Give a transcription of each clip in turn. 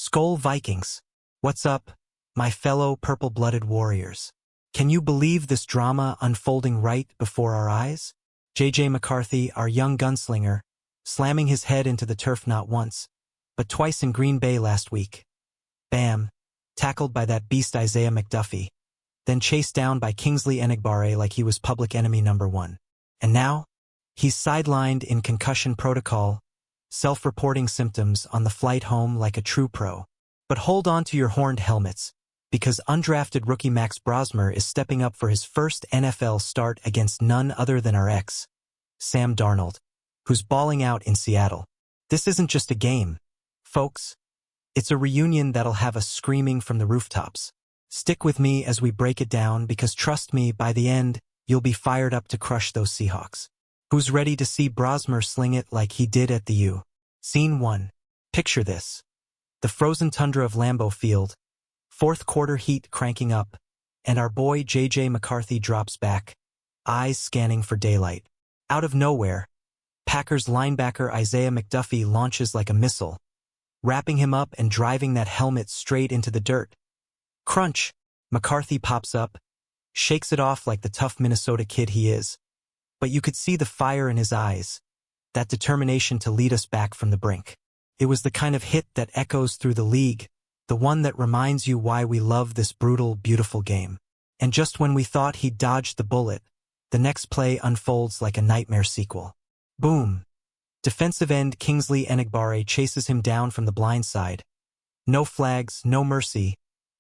SKOL Vikings. What's up, my fellow purple-blooded warriors? Can you believe this drama unfolding right before our eyes? J.J. McCarthy, our young gunslinger, slamming his head into the turf not once, but twice in Green Bay last week. Bam! Tackled by that beast Isaiah McDuffie, then chased down by Kingsley Enagbare like he was public enemy number one. And now, he's sidelined in concussion protocol, self-reporting symptoms on the flight home like a true pro. But hold on to your horned helmets, because undrafted rookie Max Brosmer is stepping up for his first NFL start against none other than our ex, Sam Darnold, who's balling out in Seattle. This isn't just a game, folks. It's a reunion that'll have us screaming from the rooftops. Stick with me as we break it down, because trust me, by the end, you'll be fired up to crush those Seahawks. Who's ready to see Brosmer sling it like he did at the U? Scene 1. Picture this. The frozen tundra of Lambeau Field, fourth quarter heat cranking up, and our boy J.J. McCarthy drops back, eyes scanning for daylight. Out of nowhere, Packers linebacker Isaiah McDuffie launches like a missile, wrapping him up and driving that helmet straight into the dirt. Crunch! McCarthy pops up, shakes it off like the tough Minnesota kid he is. But you could see the fire in his eyes, that determination to lead us back from the brink. It was the kind of hit that echoes through the league, the one that reminds you why we love this brutal, beautiful game. And just when we thought he'd dodged the bullet, the next play unfolds like a nightmare sequel. Boom! Defensive end Kingsley Enagbare chases him down from the blind side. No flags, no mercy,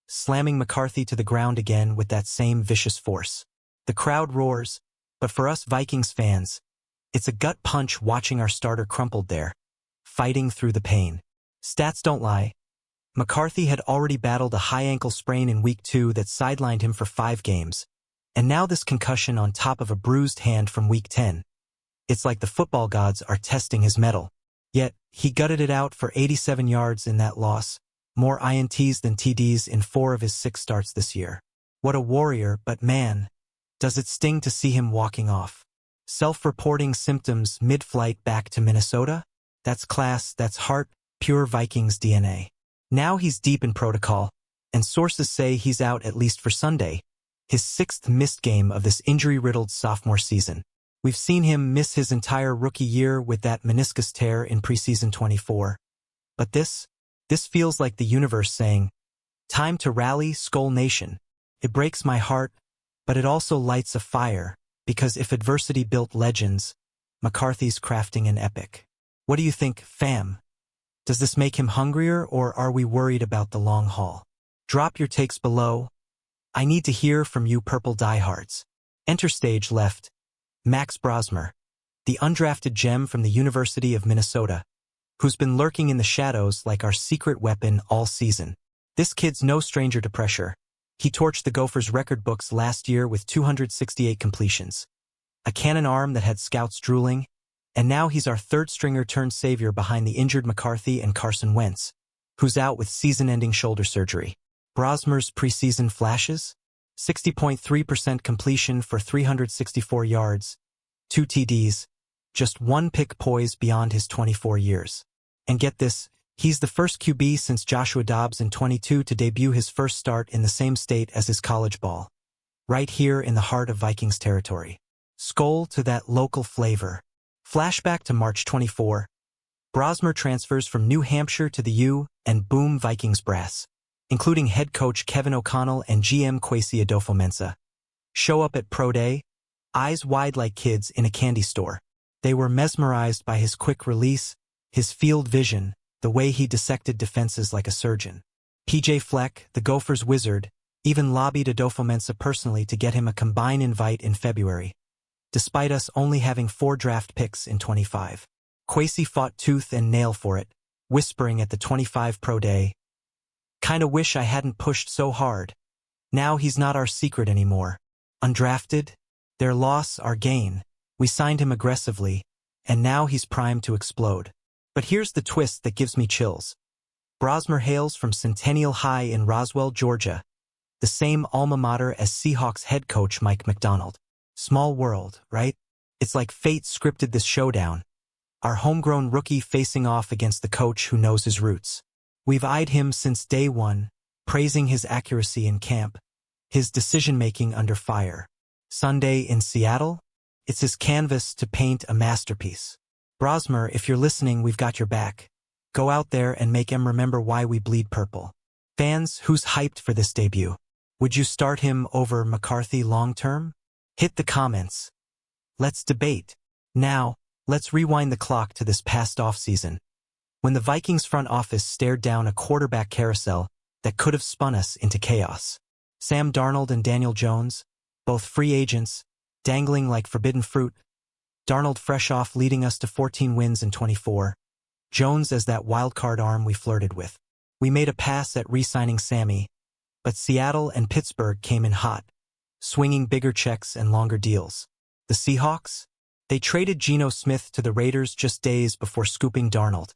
slamming McCarthy to the ground again with that same vicious force. The crowd roars, but for us Vikings fans, it's a gut punch watching our starter crumpled there, fighting through the pain. Stats don't lie. McCarthy had already battled a high ankle sprain in week 2 that sidelined him for 5 games, and now this concussion on top of a bruised hand from week 10. It's like the football gods are testing his mettle. Yet, he gutted it out for 87 yards in that loss, more INTs than TDs in 4 of his 6 starts this year. What a warrior, but man, does it sting to see him walking off. Self-reporting symptoms mid-flight back to Minnesota? That's class, that's heart, pure Vikings DNA. Now he's deep in protocol, and sources say he's out at least for Sunday, his 6th missed game of this injury-riddled sophomore season. We've seen him miss his entire rookie year with that meniscus tear in preseason 24. But this feels like the universe saying, time to rally, SKOL Nation. It breaks my heart, but it also lights a fire, because if adversity built legends, McCarthy's crafting an epic. What do you think, fam? Does this make him hungrier, or are we worried about the long haul? Drop your takes below. I need to hear from you purple diehards. Enter stage left, Max Brosmer, the undrafted gem from the University of Minnesota, who's been lurking in the shadows like our secret weapon all season. This kid's no stranger to pressure. He torched the Gophers' record books last year with 268 completions, a cannon arm that had scouts drooling, and now he's our third-stringer turned savior behind the injured McCarthy and Carson Wentz, who's out with season-ending shoulder surgery. Brosmer's preseason flashes? 60.3% completion for 364 yards, 2 TDs, just 1 pick poise beyond his 24 years. And get this, he's the first QB since Joshua Dobbs in 22 to debut his first start in the same state as his college ball. Right here in the heart of Vikings territory. SKOL to that local flavor. Flashback to March 24. Brosmer transfers from New Hampshire to the U, and boom, Vikings brass, including head coach Kevin O'Connell and GM Kwesi Adofo-Mensah, show up at Pro Day, eyes wide like kids in a candy store. They were mesmerized by his quick release, his field vision, the way he dissected defenses like a surgeon. PJ Fleck, the Gophers wizard, even lobbied Adofo-Mensah personally to get him a combine invite in February, despite us only having 4 draft picks in 25. Kwesi fought tooth and nail for it, whispering at the 25 Pro Day, "Kinda wish I hadn't pushed so hard." Now he's not our secret anymore. Undrafted, their loss, our gain. We signed him aggressively, and now he's primed to explode. But here's the twist that gives me chills. Brosmer hails from Centennial High in Roswell, Georgia, the same alma mater as Seahawks head coach Mike Macdonald. Small world, right? It's like fate scripted this showdown. Our homegrown rookie facing off against the coach who knows his roots. We've eyed him since day one, praising his accuracy in camp, his decision-making under fire. Sunday in Seattle? It's his canvas to paint a masterpiece. Brosmer, if you're listening, we've got your back. Go out there and make him remember why we bleed purple. Fans, who's hyped for this debut? Would you start him over McCarthy long-term? Hit the comments. Let's debate. Now, let's rewind the clock to this past offseason, when the Vikings front office stared down a quarterback carousel that could have spun us into chaos. Sam Darnold and Daniel Jones, both free agents, dangling like forbidden fruit. Darnold fresh off leading us to 14 wins in 24. Jones as that wildcard arm we flirted with. We made a pass at re-signing Sammy, but Seattle and Pittsburgh came in hot, swinging bigger checks and longer deals. The Seahawks? They traded Geno Smith to the Raiders just days before scooping Darnold,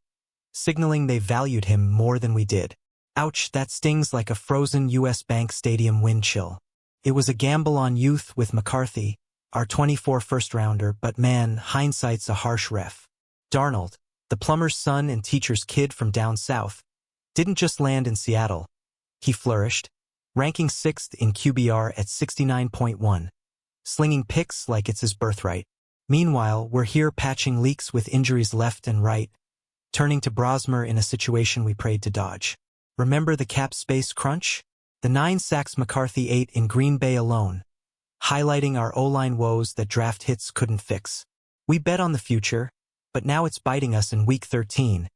signaling they valued him more than we did. Ouch, that stings like a frozen U.S. Bank Stadium wind chill. It was a gamble on youth with McCarthy, our 24 first-rounder, but man, hindsight's a harsh ref. Darnold, the plumber's son and teacher's kid from down south, didn't just land in Seattle. He flourished, ranking 6th in QBR at 69.1, slinging picks like it's his birthright. Meanwhile, we're here patching leaks with injuries left and right, turning to Brosmer in a situation we prayed to dodge. Remember the cap space crunch? The 9 sacks McCarthy ate in Green Bay alone, highlighting our O-line woes that draft hits couldn't fix. We bet on the future, but now it's biting us in Week 13,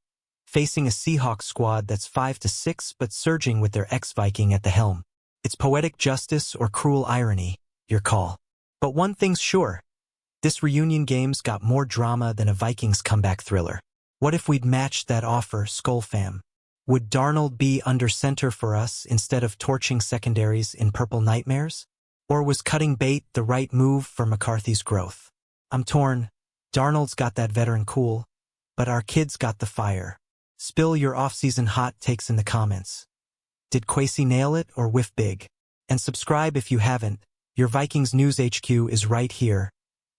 facing a Seahawks squad that's 5-6 but surging with their ex-Viking at the helm. It's poetic justice or cruel irony, your call. But one thing's sure, this reunion game's got more drama than a Vikings comeback thriller. What if we'd matched that offer, SKOL fam? Would Darnold be under center for us instead of torching secondaries in purple nightmares? Or was cutting bait the right move for McCarthy's growth? I'm torn. Darnold's got that veteran cool, but our kid's got the fire. Spill your off-season hot takes in the comments. Did Kwesi nail it or whiff big? And subscribe if you haven't. Your Vikings News HQ is right here,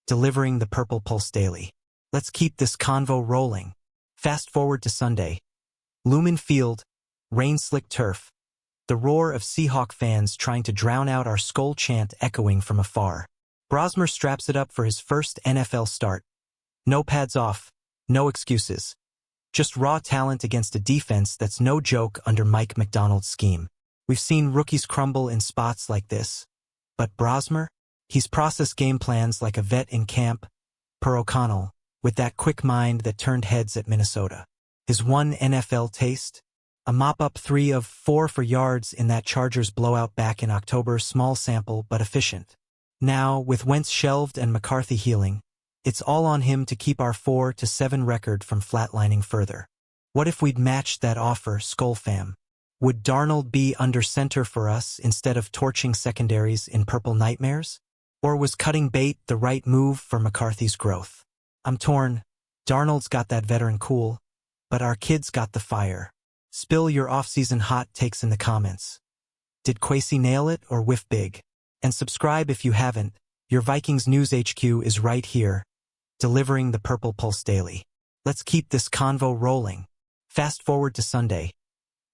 delivering the Purple Pulse daily. Let's keep this convo rolling. Fast forward to Sunday. Lumen Field, rain-slick turf, the roar of Seahawk fans trying to drown out our SKOL chant echoing from afar. Brosmer straps it up for his first NFL start. No pads off, no excuses. Just raw talent against a defense that's no joke under Mike McDonald's scheme. We've seen rookies crumble in spots like this. But Brosmer? He's processed game plans like a vet in camp, per O'Connell, with that quick mind that turned heads at Minnesota. His one NFL taste? A mop-up 3 of 4 for yards in that Chargers blowout back in October, small sample but efficient. Now, with Wentz shelved and McCarthy healing, it's all on him to keep our 4-7 record from flatlining further. What if we'd matched that offer, SKOL fam? Would Darnold be under center for us instead of torching secondaries in purple nightmares? Or was cutting bait the right move for McCarthy's growth? I'm torn. Darnold's got that veteran cool, but our kid's got the fire. Spill your off-season hot takes in the comments. Did Kwesi nail it or whiff big? And subscribe if you haven't. Your Vikings News HQ is right here, delivering the Purple Pulse daily. Let's keep this convo rolling. Fast forward to Sunday.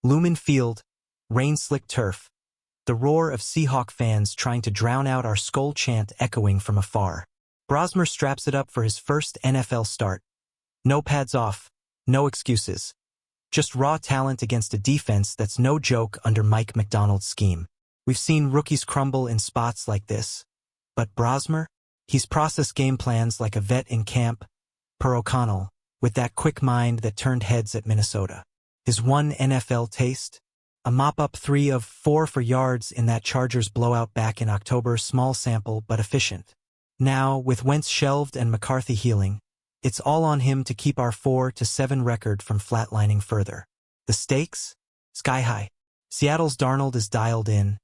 Lumen Field, rain-slick turf, the roar of Seahawk fans trying to drown out our SKOL chant echoing from afar. Brosmer straps it up for his first NFL start. No pads off, no excuses. Just raw talent against a defense that's no joke under Mike McDonald's scheme. We've seen rookies crumble in spots like this. But Brosmer? He's processed game plans like a vet in camp, per O'Connell, with that quick mind that turned heads at Minnesota. His one NFL taste? A mop-up 3 of 4 for yards in that Chargers blowout back in October, small sample but efficient. Now, with Wentz shelved and McCarthy healing, it's all on him to keep our 4-7 record from flatlining further. The stakes? Sky high. Seattle's Darnold is dialed in,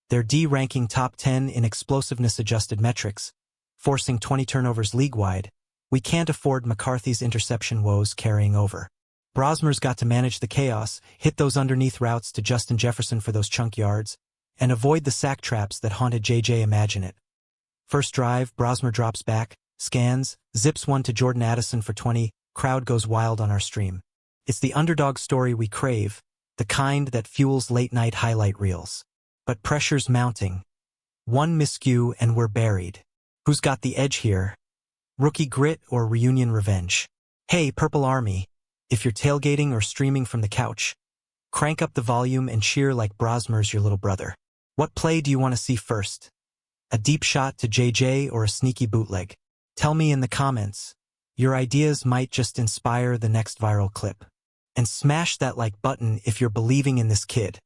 their D ranking top 10 in explosiveness-adjusted metrics, forcing 20 turnovers league-wide. We can't afford McCarthy's interception woes carrying over. Brosmer's got to manage the chaos, hit those underneath routes to Justin Jefferson for those chunk yards, and avoid the sack traps that haunted JJ. Imagine it. First drive, Brosmer drops back, scans, zips one to Jordan Addison for 20, crowd goes wild on our stream. It's the underdog story we crave, the kind that fuels late-night highlight reels. But pressure's mounting. One miscue and we're buried. Who's got the edge here? Rookie grit or reunion revenge? Hey, Purple Army, if you're tailgating or streaming from the couch, crank up the volume and cheer like Brosmer's your little brother. What play do you want to see first? A deep shot to JJ or a sneaky bootleg? Tell me in the comments. Your ideas might just inspire the next viral clip. And smash that like button if you're believing in this kid.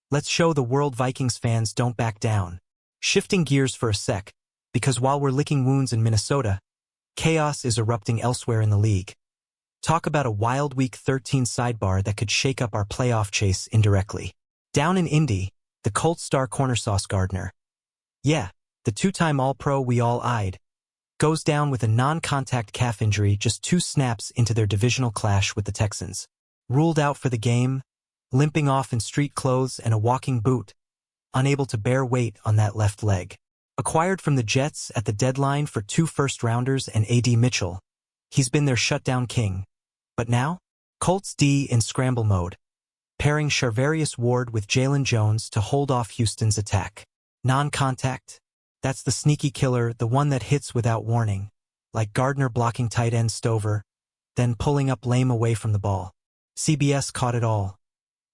Let's show the world Vikings fans don't back down. Shifting gears for a sec, because while we're licking wounds in Minnesota, chaos is erupting elsewhere in the league. Talk about a wild Week 13 sidebar that could shake up our playoff chase indirectly. Down in Indy, the Colts star corner Sauce Gardner. Yeah, the two-time All-Pro we all eyed. Goes down with a non-contact calf injury just 2 snaps into their divisional clash with the Texans. Ruled out for the game, limping off in street clothes and a walking boot, unable to bear weight on that left leg. Acquired from the Jets at the deadline for 2 first-rounders and A.D. Mitchell, he's been their shutdown king. But now, Colts D in scramble mode, pairing Charvarius Ward with Jalen Jones to hold off Houston's attack. Non-contact? That's the sneaky killer, the one that hits without warning, like Gardner blocking tight end Stover, then pulling up lame away from the ball. CBS caught it all.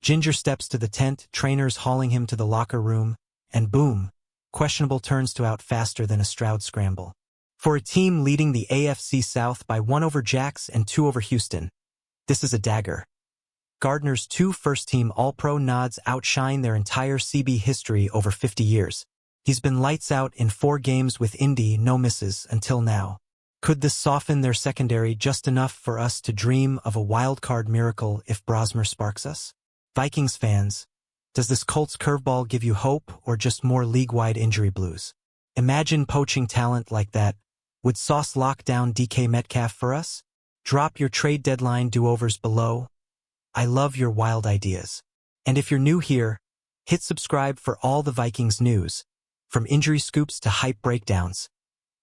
Ginger steps to the tent, trainers hauling him to the locker room, and boom, questionable turns to out faster than a Stroud scramble. For a team leading the AFC South by 1 over Jax and 2 over Houston, this is a dagger. Gardner's 2 first-team All-Pro nods outshine their entire CB history over 50 years. He's been lights out in 4 games with Indy, no misses until now. Could this soften their secondary just enough for us to dream of a wild-card miracle if Brosmer sparks us? Vikings fans, does this Colts curveball give you hope or just more league-wide injury blues? Imagine poaching talent like that. Would Sauce lock down DK Metcalf for us? Drop your trade deadline do-overs below. I love your wild ideas. And if you're new here, hit subscribe for all the Vikings news, from injury scoops to hype breakdowns.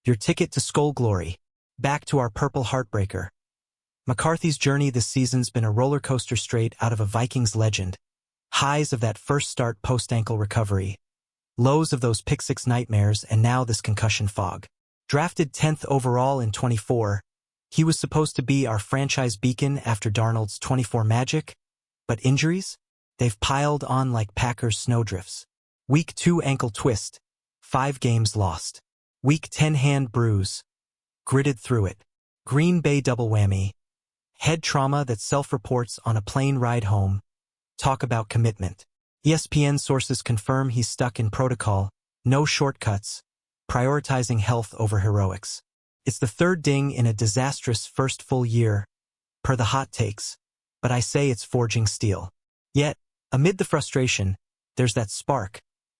Your ticket to SKOL glory. Back to our purple heartbreaker. McCarthy's journey this season's been a roller coaster straight out of a Vikings legend. Highs of that first start post-ankle recovery. Lows of those pick-six nightmares, and now this concussion fog. Drafted 10th overall in 24, he was supposed to be our franchise beacon after Darnold's 24 magic, but injuries? They've piled on like Packers snowdrifts. Week 2 ankle twist, 5 games lost. Week 10 hand bruise, gritted through it. Green Bay double whammy, head trauma that self-reports on a plane ride home. Talk about commitment. ESPN sources confirm he's stuck in protocol, no shortcuts, prioritizing health over heroics. It's the 3rd ding in a disastrous first full year, per the hot takes, but I say it's forging steel. Yet, amid the frustration, there's that spark.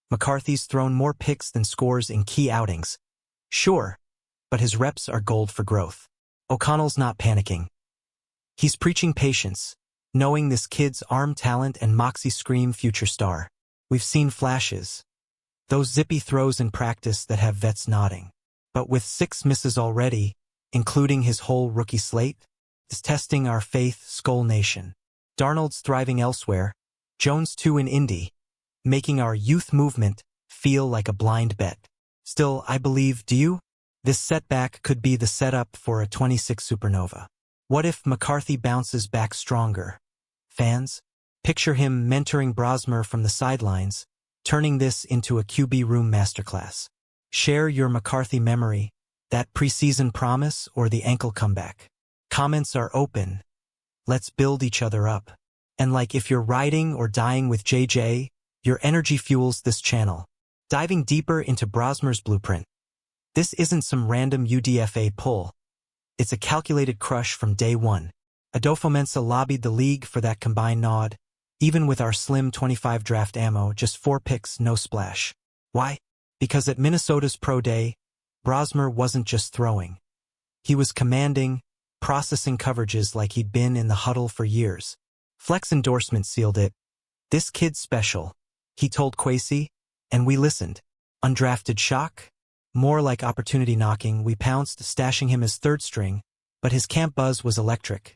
McCarthy's thrown more picks than scores in key outings. Sure, but his reps are gold for growth. O'Connell's not panicking. He's preaching patience, knowing this kid's arm talent and moxie scream future star. We've seen flashes. Those zippy throws in practice that have vets nodding. But with 6 misses already, including his whole rookie slate, is testing our faith, SKOL Nation. Darnold's thriving elsewhere, Jones too in Indy, making our youth movement feel like a blind bet. Still, I believe, do you? This setback could be the setup for a 26 supernova. What if McCarthy bounces back stronger? Fans, picture him mentoring Brosmer from the sidelines, turning this into a QB room masterclass. Share your McCarthy memory, that preseason promise or the ankle comeback. Comments are open. Let's build each other up. And like if you're riding or dying with JJ, your energy fuels this channel. Diving deeper into Brosmer's blueprint. This isn't some random UDFA pull. It's a calculated crush from day one. Adolfo Mensa lobbied the league for that combined nod. Even with our slim 25 draft ammo, just 4 picks, no splash. Why? Because at Minnesota's Pro Day, Brosmer wasn't just throwing. He was commanding, processing coverages like he'd been in the huddle for years. Flex endorsement sealed it. This kid's special, he told Kwesi, and we listened. Undrafted shock? More like opportunity knocking. We pounced, stashing him as 3rd string, but his camp buzz was electric.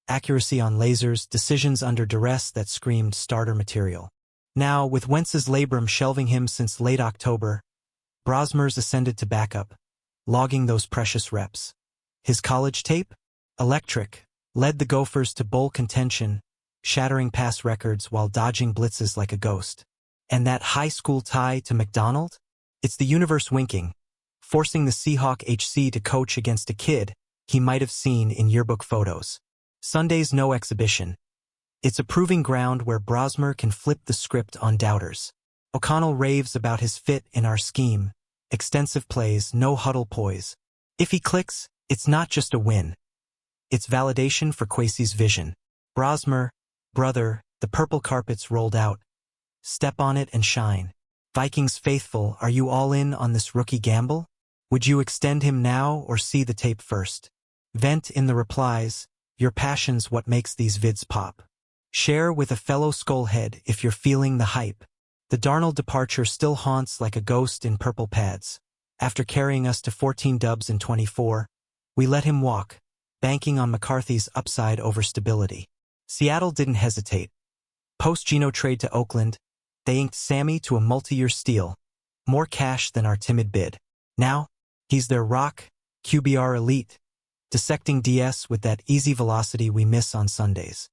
accuracy on lasers, decisions under duress that screamed starter material. Now, with Wentz's labrum shelving him since late October, Brosmer's ascended to backup, logging those precious reps. His college tape? Electric, led the Gophers to bowl contention, shattering pass records while dodging blitzes like a ghost. And that high school tie to McDonald? It's the universe winking, forcing the Seahawk HC to coach against a kid he might have seen in yearbook photos. Sunday's no exhibition. It's a proving ground where Brosmer can flip the script on doubters. O'Connell raves about his fit in our scheme, extensive plays, no huddle poise. If he clicks, it's not just a win. It's validation for Kwesi's vision. Brosmer, brother, the purple carpet's rolled out. Step on it and shine. Vikings faithful, are you all in on this rookie gamble? Would you extend him now or see the tape first? Vent in the replies. Your passion's what makes these vids pop. Share with a fellow SKOL head if you're feeling the hype. The Darnold departure still haunts like a ghost in purple pads. After carrying us to 14 dubs in 24, we let him walk, banking on McCarthy's upside over stability. Seattle didn't hesitate. Post-Geno trade to Oakland, they inked Sammy to a multi-year steal, more cash than our timid bid. Now, he's their rock, QBR elite, dissecting DS with that easy velocity we miss on Sundays.